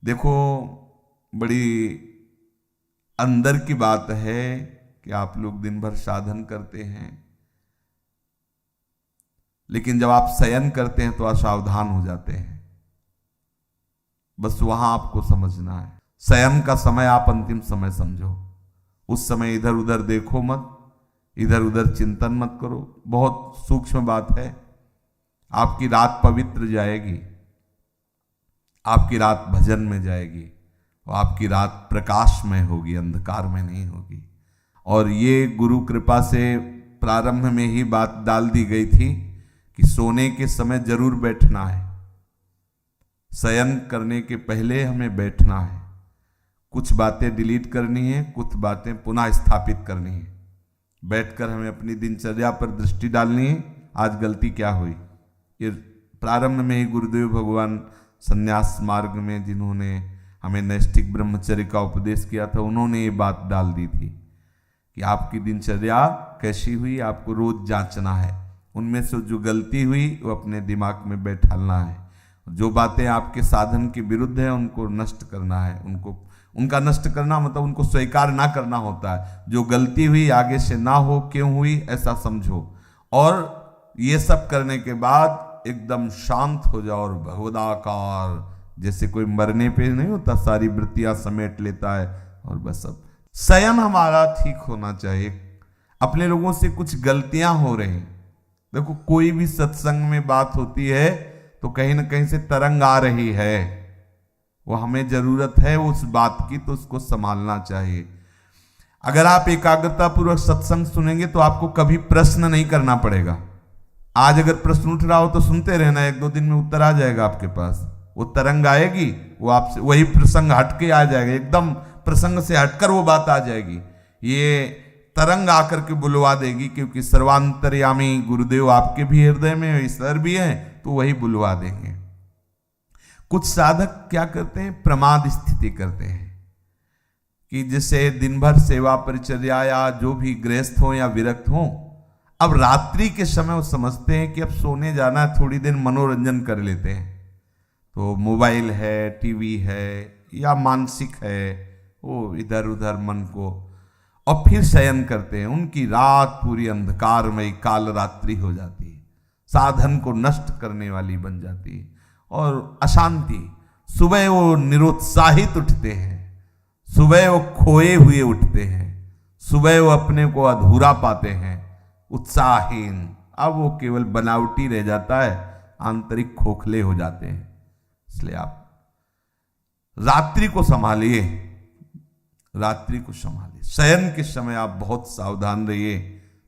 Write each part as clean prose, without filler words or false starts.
देखो, बड़ी अंदर की बात है कि आप लोग दिन भर साधन करते हैं, लेकिन जब आप शयन करते हैं तो असावधान हो जाते हैं। बस वहां आपको समझना है, शयन का समय आप अंतिम समय समझो। उस समय इधर उधर देखो मत, इधर उधर चिंतन मत करो। बहुत सूक्ष्म बात है। आपकी रात पवित्र जाएगी, आपकी रात भजन में जाएगी, और आपकी रात प्रकाश में होगी, अंधकार में नहीं होगी। और ये गुरु कृपा से प्रारंभ में ही बात डाल दी गई थी कि सोने के समय जरूर बैठना है, शयन करने के पहले हमें बैठना है। कुछ बातें डिलीट करनी है, कुछ बातें पुनः स्थापित करनी है। बैठकर हमें अपनी दिनचर्या पर दृष्टि डालनी है। आज गलती क्या हुई, ये प्रारंभ में ही गुरुदेव भगवान संन्यास मार्ग में जिन्होंने हमें नैष्ठिक ब्रह्मचर्य का उपदेश किया था, उन्होंने ये बात डाल दी थी कि आपकी दिनचर्या कैसी हुई, आपको रोज जांचना है। उनमें से जो गलती हुई वो अपने दिमाग में बैठालना है। जो बातें आपके साधन के विरुद्ध है उनको नष्ट करना है। उनका नष्ट करना मतलब उनको स्वीकार ना करना होता है। जो गलती हुई आगे से ना हो, क्यों हुई ऐसा समझो। और ये सब करने के बाद एकदम शांत हो जाओ और भगवदाकार, जैसे कोई मरने पे नहीं होता, सारी वृत्तियां समेट लेता है और बस। अब शयन हमारा ठीक होना चाहिए। अपने लोगों से कुछ गलतियां हो रही, देखो कोई भी सत्संग में बात होती है तो कहीं ना कहीं से तरंग आ रही है, वो हमें जरूरत है उस बात की, तो उसको संभालना चाहिए। अगर आप एकाग्रता पूर्वक सत्संग सुनेंगे तो आपको कभी प्रश्न नहीं करना पड़ेगा। आज अगर प्रश्न उठ रहा हो तो सुनते रहना, 1-2 दिन में उत्तर आ जाएगा आपके पास। वो तरंग आएगी, वो आपसे वही प्रसंग हटके आ जाएगा, एकदम प्रसंग से हटकर वो बात आ जाएगी। ये तरंग आकर के बुलवा देगी, क्योंकि सर्वांतर्यामी गुरुदेव आपके भी हृदय में ईश्वर भी है, तो वही बुलवा देंगे। कुछ साधक क्या करते हैं, प्रमाद स्थिति करते हैं कि जैसे दिन भर सेवा परिचर्या या जो भी गृहस्थ हो या विरक्त हो, अब रात्रि के समय वो समझते हैं कि अब सोने जाना है, थोड़ी देर मनोरंजन कर लेते हैं। तो मोबाइल है, टीवी है या मानसिक है, वो इधर उधर मन को, और फिर शयन करते हैं। उनकी रात पूरी अंधकारमय काल रात्रि हो जाती है, साधन को नष्ट करने वाली बन जाती है और अशांति। सुबह वो निरुत्साहित उठते हैं, सुबह वो खोए हुए उठते हैं, सुबह वो अपने को अधूरा पाते हैं, उत्साहहीन। अब वो केवल बनावटी रह जाता है, आंतरिक खोखले हो जाते हैं। इसलिए आप रात्रि को संभालिए, रात्रि को संभालिए। शयन के समय आप बहुत सावधान रहिए,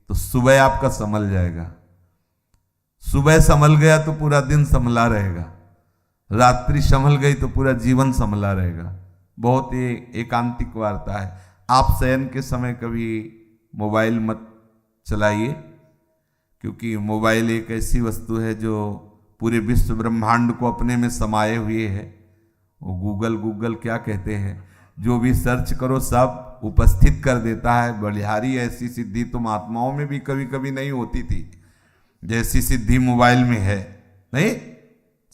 तो सुबह आपका संभल जाएगा। सुबह संभल गया तो पूरा दिन संभला रहेगा, रात्रि संभल गई तो पूरा जीवन संभला रहेगा। बहुत ही एकांतिक वार्ता है। आप शयन के समय कभी मोबाइल मत चलाइए, क्योंकि मोबाइल एक ऐसी वस्तु है जो पूरे विश्व ब्रह्मांड को अपने में समाये हुए है। वो गूगल क्या कहते हैं, जो भी सर्च करो सब उपस्थित कर देता है। बलिहारी ऐसी सिद्धि तो महात्माओं में भी कभी कभी नहीं होती थी, जैसी सिद्धि मोबाइल में है। नहीं,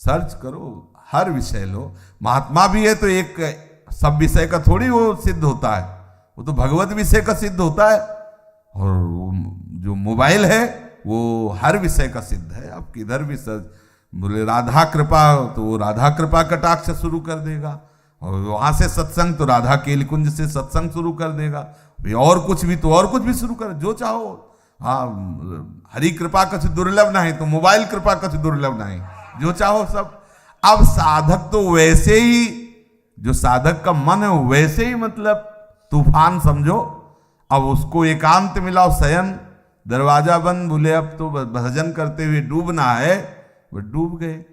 सर्च करो, हर विषय लो। महात्मा भी है तो एक सब विषय का थोड़ी वो सिद्ध होता है, वो तो भगवत विषय का सिद्ध होता है। और जो मोबाइल है वो हर विषय का सिद्ध है। आप किधर भी सर्च, बोले राधा कृपा तो वो राधा कृपा कटाक्ष शुरू कर देगा, और वहां से सत्संग तो राधा केली कुंज से सत्संग शुरू कर देगा। और कुछ भी तो और कुछ भी शुरू कर, जो चाहो। हाँ, हरि कृपा कछ दुर्लभ नहीं तो मोबाइल कृपा कछ दुर्लभ नहीं, जो चाहो सब। अब साधक तो वैसे ही, जो साधक का मन है वैसे ही मतलब तूफान समझो। अब उसको एकांत मिला, शयन, दरवाजा बंद, बोले अब तो भजन करते हुए डूबना है, वो डूब गए।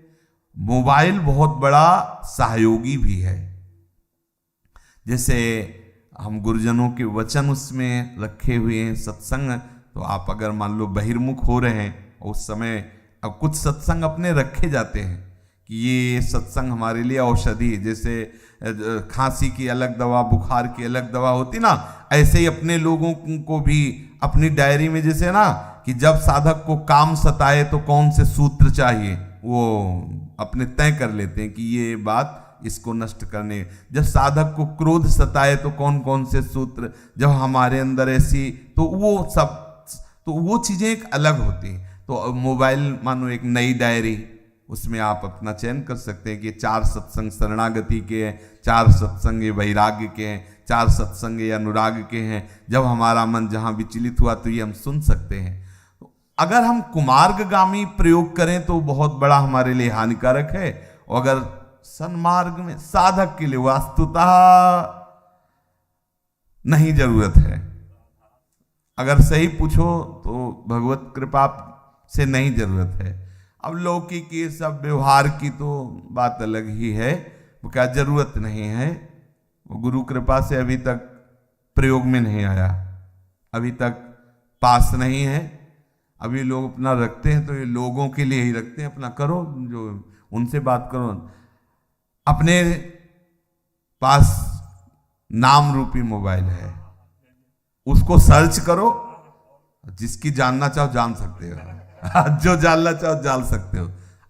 मोबाइल बहुत बड़ा सहयोगी भी है। जैसे हम गुरुजनों के वचन उसमें रखे हुए हैं, सत्संग, तो आप अगर मान लो बहिर्मुख हो रहे हैं उस समय, अब कुछ सत्संग अपने रखे जाते हैं कि ये सत्संग हमारे लिए औषधि, जैसे खांसी की अलग दवा, बुखार की अलग दवा होती ना, ऐसे ही अपने लोगों को भी अपनी डायरी में, जैसे ना कि जब साधक को काम सताए तो कौन से सूत्र चाहिए, वो अपने तय कर लेते हैं कि ये बात इसको नष्ट करने। जब साधक को क्रोध सताए तो कौन कौन से सूत्र, जब हमारे अंदर ऐसी, तो वो सब, तो वो चीजें एक अलग होती हैं। तो मोबाइल मानो एक नई डायरी, उसमें आप अपना चयन कर सकते हैं कि 4 सत्संग शरणागति के हैं, 4 सत्संग ये वैराग्य के हैं, 4 सत्संग ये अनुराग के हैं। जब हमारा मन जहां विचलित हुआ तो ये हम सुन सकते हैं। तो अगर हम कुमार्गगामी प्रयोग करें तो बहुत बड़ा हमारे लिए हानिकारक है, और अगर सन्मार्ग में साधक के लिए वास्तुतः नहीं जरूरत है। अगर सही पूछो तो भगवत कृपा से नहीं जरूरत है। अब लौकिक की सब व्यवहार की तो बात अलग ही है, वो क्या जरूरत नहीं है, वो गुरु कृपा से अभी तक प्रयोग में नहीं आया, अभी तक पास नहीं है। अभी लोग अपना रखते हैं तो ये लोगों के लिए ही रखते हैं, अपना करो, जो उनसे बात करो। अपने पास नाम रूपी मोबाइल है, उसको सर्च करो, जिसकी जानना चाहो जान सकते हो, जो जानना चाहो जान सकते हो।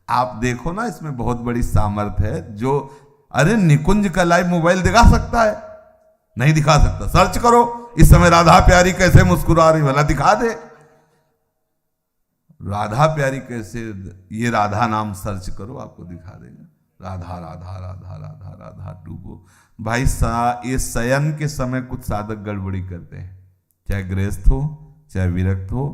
आप देखो ना, इसमें बहुत बड़ी सामर्थ्य है। जो अरे निकुंज का लाइव मोबाइल दिखा सकता है? नहीं दिखा सकता। सर्च करो इस समय राधा प्यारी कैसे मुस्कुरा रही, भला दिखा दे। राधा प्यारी कैसे, ये राधा नाम सर्च करो, आपको दिखा देगा। राधा राधा राधा राधा राधा डूबो भाई। ये शयन के समय कुछ साधक गड़बड़ी करते हैं, चाहे गृहस्थ हो चाहे विरक्त हो।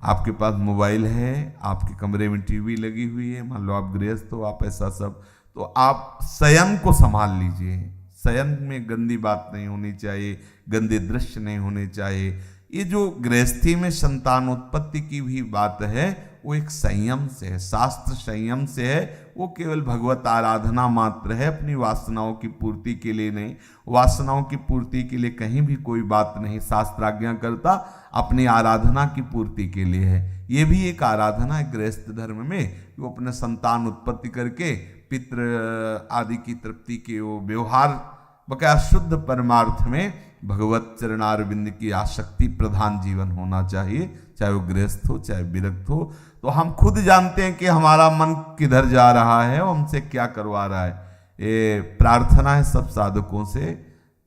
आपके पास मोबाइल है, आपके कमरे में टीवी लगी हुई है, मान लो आप गृहस्थ हो, आप ऐसा सब, तो आप शयन को संभाल लीजिए। शयन में गंदी बात नहीं होनी चाहिए, गंदे दृश्य नहीं होने चाहिए। ये जो गृहस्थी में संतानोत्पत्ति की भी बात है, वो एक संयम से है, शास्त्र संयम से है। वो केवल भगवत आराधना मात्र है, अपनी वासनाओं की पूर्ति के लिए नहीं। वासनाओं की पूर्ति के लिए कहीं भी कोई बात नहीं शास्त्र आज्ञा करता, अपनी आराधना की पूर्ति के लिए है। ये भी एक आराधना है गृहस्थ धर्म में, वो अपने संतान उत्पत्ति करके पितृ आदि की तृप्ति के वो व्यवहार बकाया शुद्ध परमार्थ में भगवत चरणारविंद की आसक्ति प्रधान जीवन होना चाहिए, चाहे वो गृहस्थ हो चाहे विरक्त हो। तो हम खुद जानते हैं कि हमारा मन किधर जा रहा है और हमसे क्या करवा रहा है। ये प्रार्थना है सब साधकों से,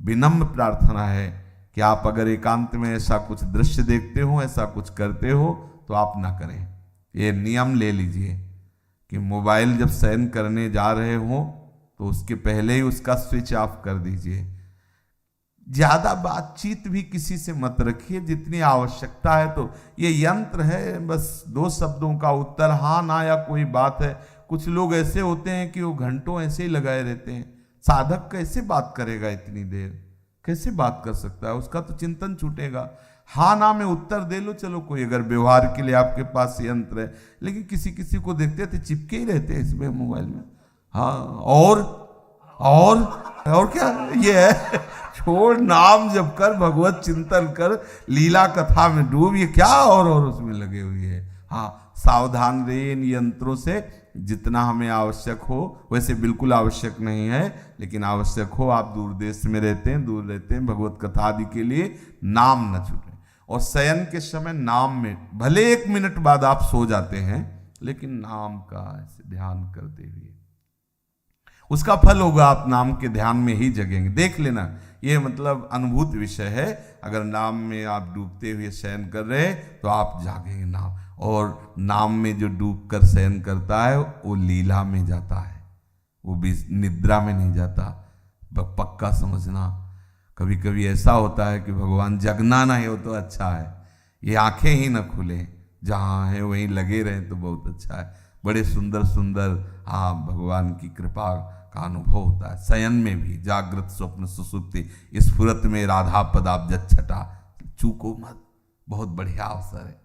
विनम्र प्रार्थना है कि आप अगर एकांत में ऐसा कुछ दृश्य देखते हो, ऐसा कुछ करते हो, तो आप ना करें। ये नियम ले लीजिए कि मोबाइल जब शयन करने जा रहे हो तो उसके पहले ही उसका स्विच ऑफ कर दीजिए। ज्यादा बातचीत भी किसी से मत रखिए, जितनी आवश्यकता है। तो ये यंत्र है, बस 2 शब्दों का उत्तर हाँ ना या कोई बात है। कुछ लोग ऐसे होते हैं कि वो घंटों ऐसे ही लगाए रहते हैं। साधक कैसे बात करेगा इतनी देर, कैसे बात कर सकता है? उसका तो चिंतन छूटेगा। हाँ ना में उत्तर दे लो, चलो कोई अगर व्यवहार के लिए आपके पास यंत्र है। लेकिन किसी किसी को देखते थे चिपके ही रहते हैं इसमें मोबाइल में। हाँ, और क्या ये है? छोड़, नाम जप कर, भगवत चिंतन कर, लीला कथा में डूब, ये क्या और उसमें लगे हुए है। हाँ, सावधान रहिए इन यंत्रों से। जितना हमें आवश्यक हो, वैसे बिल्कुल आवश्यक नहीं है, लेकिन आवश्यक हो। आप दूर देश में रहते हैं, दूर रहते हैं, भगवत कथा आदि के लिए नाम न छूटे। और शयन के समय नाम में भले 1 मिनट बाद आप सो जाते हैं, लेकिन नाम का ऐसे ध्यान करते हुए उसका फल होगा, आप नाम के ध्यान में ही जगेंगे। देख लेना, ये मतलब अनुभूत विषय है। अगर नाम में आप डूबते हुए शयन कर रहे हैं तो आप जागेंगे नाम। और नाम में जो डूब कर शयन करता है वो लीला में जाता है, वो भी निद्रा में नहीं जाता। पक्का समझना। कभी कभी ऐसा होता है कि भगवान जगना नहीं हो तो अच्छा है, ये आंखें ही न खुले, जहाँ है वहीं लगे रहें तो बहुत अच्छा है। बड़े सुंदर सुंदर भगवान की कृपा का अनुभव होता है शयन में भी। जागृत स्वप्न सुसुप्ति स्फुरत में राधा पदाब्ज छटा, चूको मत, बहुत बढ़िया अवसर है।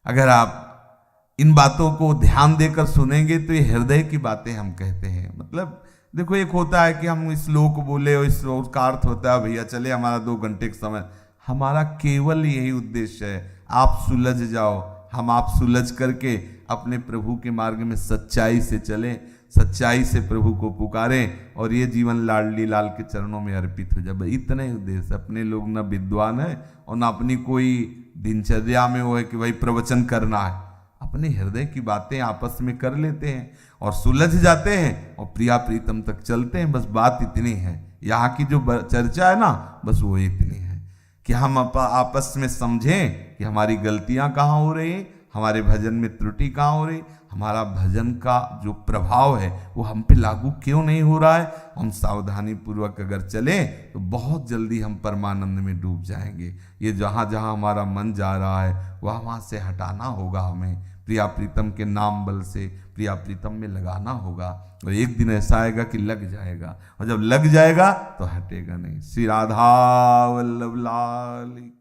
अगर आप इन बातों को ध्यान देकर सुनेंगे तो ये हृदय की बातें हम कहते हैं। मतलब देखो, एक होता है कि हम इस श्लोक बोले और इस श्लोक का अर्थ होता है भैया चले हमारा 2 घंटे का समय। हमारा केवल यही उद्देश्य है, आप सुलझ जाओ, हम आप सुलझ करके अपने प्रभु के मार्ग में सच्चाई से चलें, सच्चाई से प्रभु को पुकारें और ये जीवन लाडली लाल के चरणों में अर्पित हो जाए। इतने ही उद्देश्य। अपने लोग ना विद्वान है और ना अपनी कोई दिनचर्या में वो है कि भाई प्रवचन करना है। अपने हृदय की बातें आपस में कर लेते हैं और सुलझ जाते हैं और प्रिया प्रीतम तक चलते हैं। बस बात इतनी है, यहाँ की जो चर्चा है ना, बस वो इतनी है कि हम आपस में समझें कि हमारी गलतियां कहाँ हो रही, हमारे भजन में त्रुटि कहाँ हो रही, हमारा भजन का जो प्रभाव है वो हम पे लागू क्यों नहीं हो रहा है। हम सावधानी पूर्वक अगर चलें तो बहुत जल्दी हम परमानंद में डूब जाएंगे। ये जहाँ जहाँ हमारा मन जा रहा है वहाँ से हटाना होगा, हमें प्रिया प्रीतम के नाम बल से प्रिया प्रीतम में लगाना होगा। और एक दिन ऐसा आएगा कि लग जाएगा, और जब लग जाएगा तो हटेगा नहीं। श्री राधा वल्लभ लाल की।